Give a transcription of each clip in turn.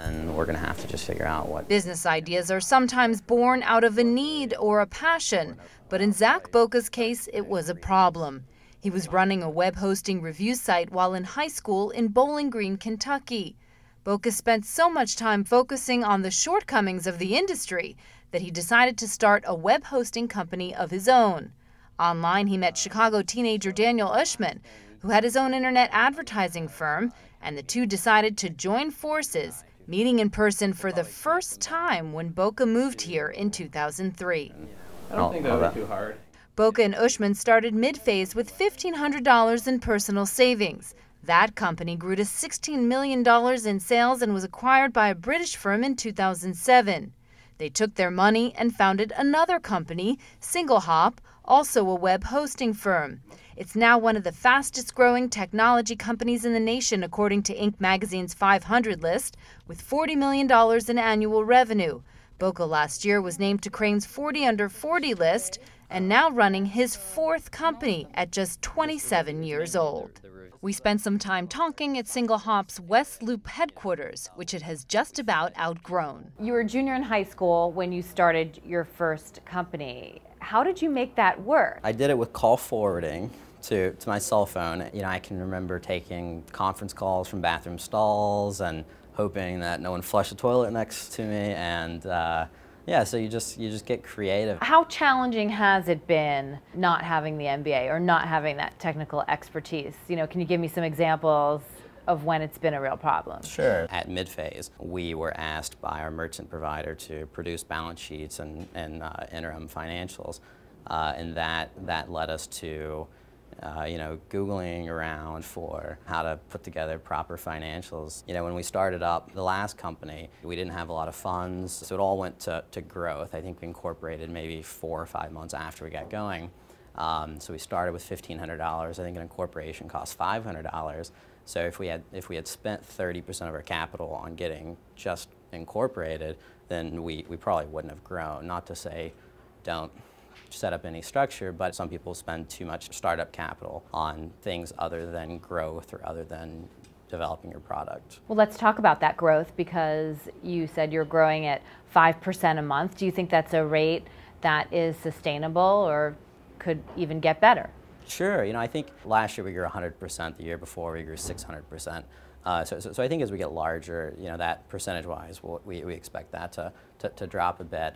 And we're going to have to just figure out what. Business ideas are sometimes born out of a need or a passion, but in Zak Boca's case, it was a problem. He was running a web hosting review site while in high school in Bowling Green, Kentucky. Boca spent so much time focusing on the shortcomings of the industry that he decided to start a web hosting company of his own. Online, he met Chicago teenager Daniel Ushman, who had his own internet advertising firm, and the two decided to join forces, meeting in person for the first time when Boca moved here in 2003. I don't think that would be too hard. Boca and Ushman started mid-phase with $1,500 in personal savings. That company grew to $16 million in sales and was acquired by a British firm in 2007. They took their money and founded another company, SingleHop, also a web hosting firm. It's now one of the fastest growing technology companies in the nation, according to Inc. magazine's 500 list, with $40 million in annual revenue. Boca last year was named to Crain's 40 Under 40 list and now running his fourth company at just 27 years old. We spent some time talking at SingleHop's West Loop headquarters, which it has just about outgrown. You were a junior in high school when you started your first company. How did you make that work? I did it with call forwarding to my cell phone. You know, I can remember taking conference calls from bathroom stalls and hoping that no one flushed the toilet next to me, and yeah, so you just get creative. How challenging has it been not having the MBA or not having that technical expertise? You know, can you give me some examples of when it's been a real problem? Sure. At mid-phase, we were asked by our merchant provider to produce balance sheets and interim financials, and that led us to you know, Googling around for how to put together proper financials. You know, when we started up the last company, we didn't have a lot of funds, so it all went to growth. I think we incorporated maybe 4 or 5 months after we got going. So we started with $1,500. I think an incorporation cost $500. So if we had spent 30% of our capital on getting just incorporated, then we probably wouldn't have grown. Not to say don't set up any structure, but some people spend too much startup capital on things other than growth or other than developing your product. Well, let's talk about that growth, because you said you're growing at 5% a month. Do you think that's a rate that is sustainable or could even get better? Sure. You know, I think last year we grew 100%. The year before we grew 600%. So I think as we get larger, you know, that percentage-wise, we expect that to drop a bit.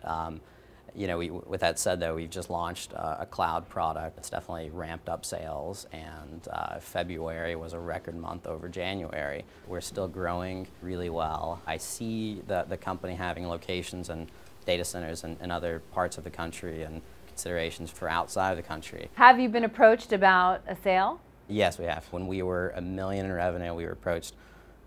You know, with that said, though, we've just launched a cloud product. It's definitely ramped up sales, and February was a record month over January. We're still growing really well. I see the company having locations and data centers in other parts of the country and considerations for outside of the country. Have you been approached about a sale? Yes, we have. When we were $1 million in revenue, we were approached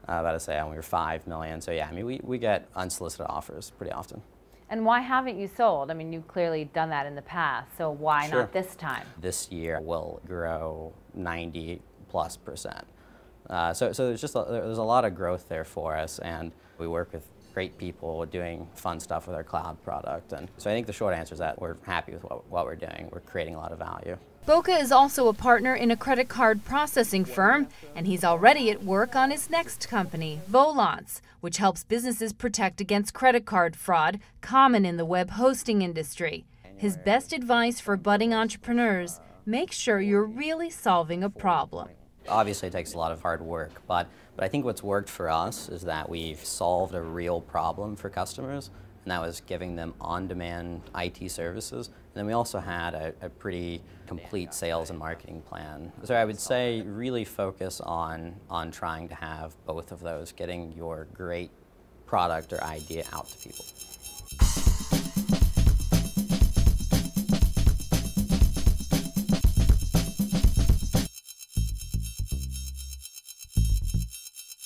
about a sale, and we were $5 million. So yeah, I mean, we get unsolicited offers pretty often. And why haven't you sold? I mean, you've clearly done that in the past, so why not this time? This year we'll grow 90+%. So there's a lot of growth there for us, and we work with great people doing fun stuff with our cloud product. And so I think the short answer is that we're happy with what we're doing. We're creating a lot of value. Boca is also a partner in a credit card processing firm, and he's already at work on his next company, Volance, which helps businesses protect against credit card fraud, common in the web hosting industry. His best advice for budding entrepreneurs: make sure you're really solving a problem. Obviously it takes a lot of hard work, but I think what's worked for us is that we've solved a real problem for customers, and that was giving them on-demand IT services. And then we also had a pretty complete sales and marketing plan. So I would say really focus on trying to have both of those, getting your great product or idea out to people.